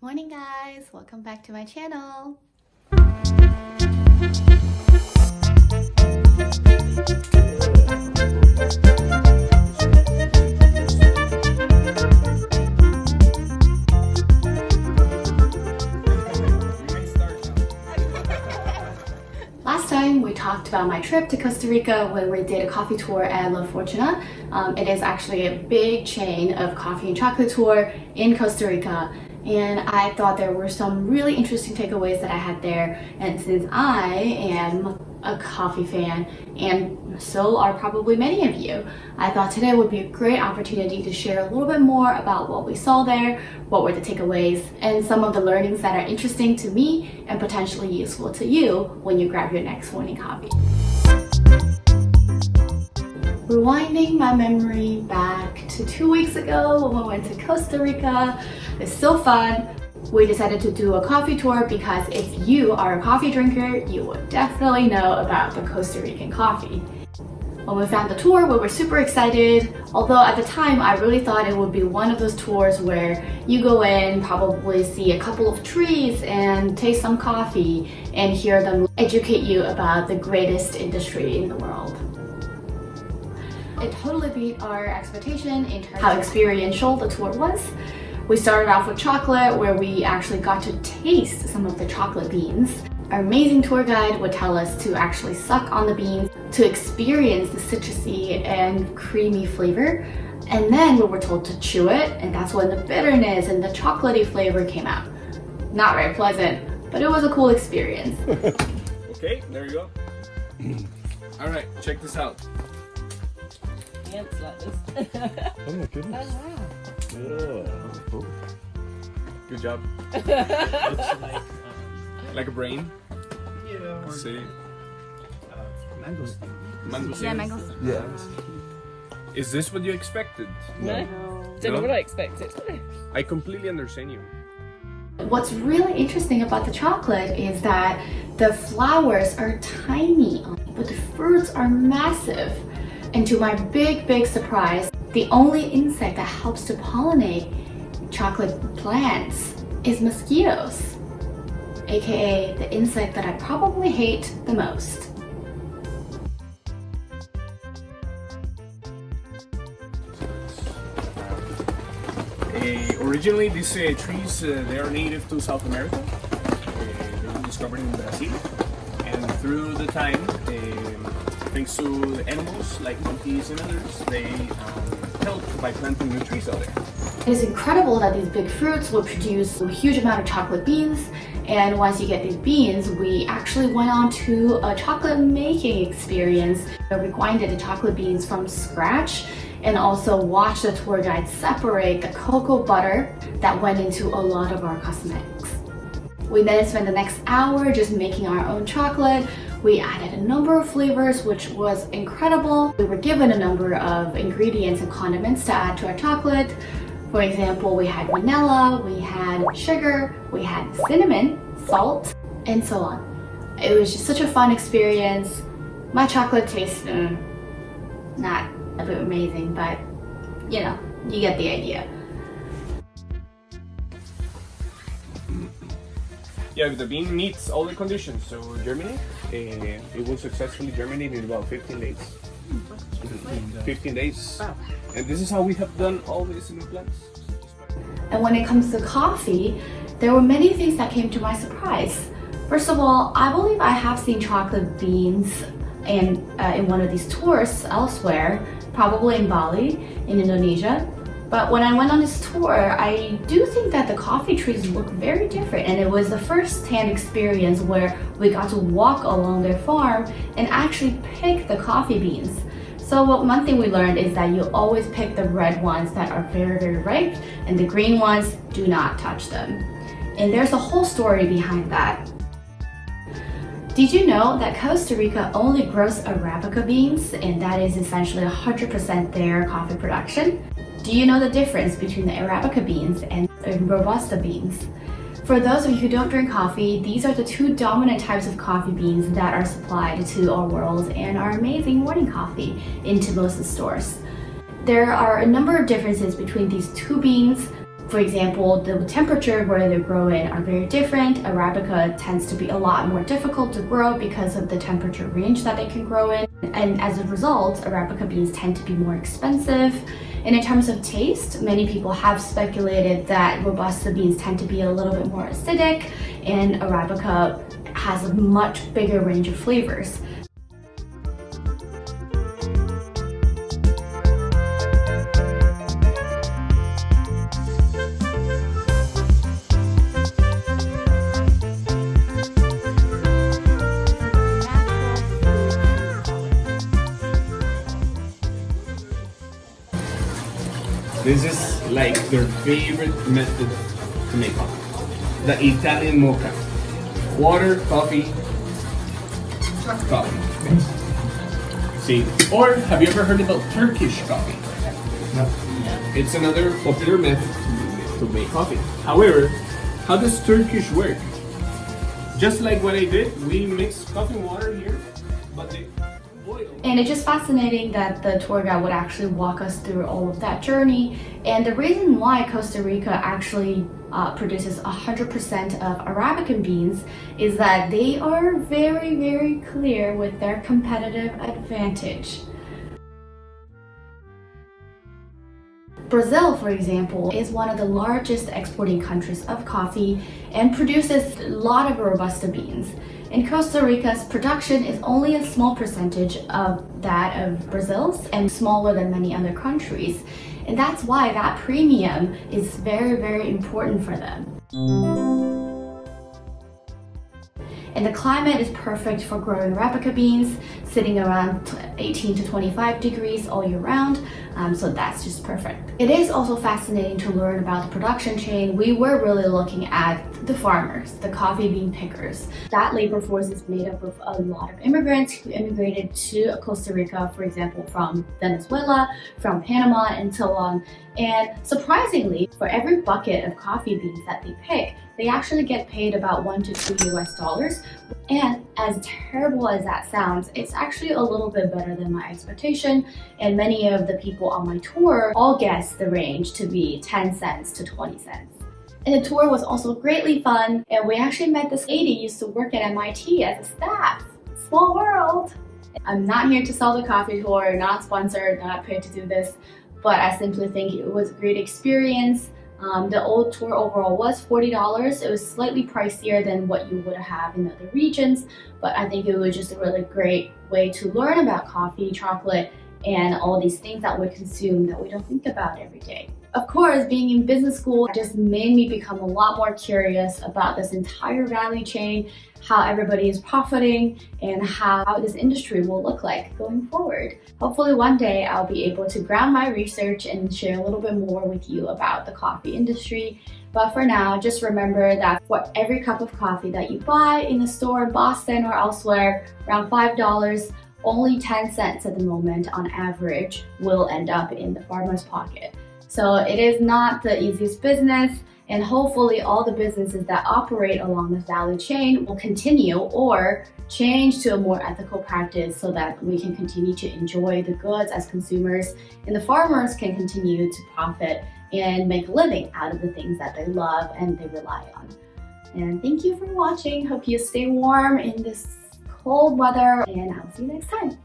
Morning guys, welcome back to my channel. Last time we talked about my trip to Costa Rica when we did a coffee tour at La Fortuna. It is actually a big chain of coffee and chocolate tour in Costa Rica. And I thought there were some really interesting takeaways that I had there. And since I am a coffee fan, and so are probably many of you, I thought today would be a great opportunity to share a little bit more about what we saw there, what were the takeaways, and some of the learnings that are interesting to me and potentially useful to you when you grab your next morning coffee. Rewinding my memory back to 2 weeks ago when we went to Costa Rica. It's so fun. We decided to do a coffee tour because if you are a coffee drinker, you would definitely know about the Costa Rican coffee. When we found the tour, we were super excited, although at the time I really thought it would be one of those tours where you go in, probably see a couple of trees and taste some coffee and hear them educate you about the greatest industry in the world. It totally beat our expectation in terms of how experiential the tour was. We started off with chocolate, where we actually got to taste some of the chocolate beans. Our amazing tour guide would tell us to actually suck on the beans to experience the citrusy and creamy flavor. And then we were told to chew it, and that's when the bitterness and the chocolatey flavor came out. Not very pleasant, but it was a cool experience. Okay, there you go. All right, check this out. It's like this. Oh my goodness. Oh. Good job. Looks Like a brain. yeah. Let's see. Mangosteen. Mango. Yeah, mangoes. Yeah. Is this what you expected? No? Don't know No? what I expected. I completely understand you. What's really interesting about the chocolate is that the flowers are tiny, but the fruits are massive. And to my big surprise, the only insect that helps to pollinate chocolate plants is mosquitoes, aka the insect that I probably hate the most. Originally, these trees, they are native to South America. They were discovered in Brazil. And through the time, thanks to the animals like monkeys and others, they helped by planting new trees out there. It is incredible that these big fruits will produce a huge amount of chocolate beans, and once you get these beans, we actually went on to a chocolate making experience where we grinded the chocolate beans from scratch and also watched the tour guide separate the cocoa butter that went into a lot of our cosmetics. We then spent the next hour just making our own chocolate. We added a number of flavors, which was incredible. We were given a number of ingredients and condiments to add to our chocolate. For example, we had vanilla, we had sugar, we had cinnamon, salt, and so on. It was just such a fun experience. My chocolate tastes not a bit amazing, but you know, you get the idea. Yeah, the bean meets all the conditions to germinate. It will successfully germinate in about 15 days. 15 days. Wow. And this is how we have done all these new plants. And when it comes to coffee, there were many things that came to my surprise. First of all, I believe I have seen chocolate beans in one of these tours elsewhere, probably in Bali, in Indonesia. But when I went on this tour, I do think that the coffee trees look very different, and it was the first-hand experience where we got to walk along their farm and actually pick the coffee beans. So one thing we learned is that you always pick the red ones that are very ripe, and the green ones, do not touch them. And there's a whole story behind that. Did you know that Costa Rica only grows Arabica beans, and that is essentially 100% their coffee production? Do you know the difference between the Arabica beans and Robusta beans? For those of you who don't drink coffee, these are the two dominant types of coffee beans that are supplied to our world and our amazing morning coffee into most of the stores. There are a number of differences between these two beans. For example, the temperature where they grow in are very different. Arabica tends to be a lot more difficult to grow because of the temperature range that they can grow in. And as a result, Arabica beans tend to be more expensive. And in terms of taste, many people have speculated that Robusta beans tend to be a little bit more acidic, and Arabica has a much bigger range of flavors. This is like their favorite method to make coffee. The Italian mocha. Water, coffee, coffee. See, or have you ever heard about Turkish coffee? No. It's another popular method to make coffee. However, how does Turkish work? Just like what I did, we mix coffee and water here, but they boil. And it's just fascinating that the tour guide would actually walk us through all of that journey. And the reason why Costa Rica actually produces 100% of Arabican beans is that they are very, very clear with their competitive advantage. Brazil, for example, is one of the largest exporting countries of coffee and produces a lot of Robusta beans. In Costa Rica's production is only a small percentage of that of Brazil's and smaller than many other countries. And that's why that premium is very, very important for them. And the climate is perfect for growing Arabica beans, sitting around 18 to 25 degrees all year round, so that's just perfect. It is also fascinating to learn about the production chain. We were really looking at the farmers, the coffee bean pickers. That labor force is made up of a lot of immigrants who immigrated to Costa Rica, for example, from Venezuela, from Panama, and so on. And surprisingly, for every bucket of coffee beans that they pick, they actually get paid about $1 to $2 US. And as terrible as that sounds, it's actually a little bit better than my expectation. And many of the people on my tour all guessed the range to be 10 cents to 20 cents. And the tour was also greatly fun. And we actually met this lady who used to work at MIT as a staff. Small world. I'm not here to sell the coffee tour, not sponsored, not paid to do this, but I simply think it was a great experience. The old tour overall was $40. It was slightly pricier than what you would have in other regions, but I think it was just a really great way to learn about coffee, chocolate, and all these things that we consume that we don't think about every day. Of course, being in business school just made me become a lot more curious about this entire value chain, how everybody is profiting, and how this industry will look like going forward. Hopefully one day I'll be able to ground my research and share a little bit more with you about the coffee industry. But for now, just remember that for every cup of coffee that you buy in the store in Boston or elsewhere, around $5, only 10 cents at the moment on average will end up in the farmer's pocket. So it is not the easiest business, and hopefully all the businesses that operate along this value chain will continue or change to a more ethical practice so that we can continue to enjoy the goods as consumers, and the farmers can continue to profit and make a living out of the things that they love and they rely on. And thank you for watching. Hope you stay warm in this cold weather, and I'll see you next time.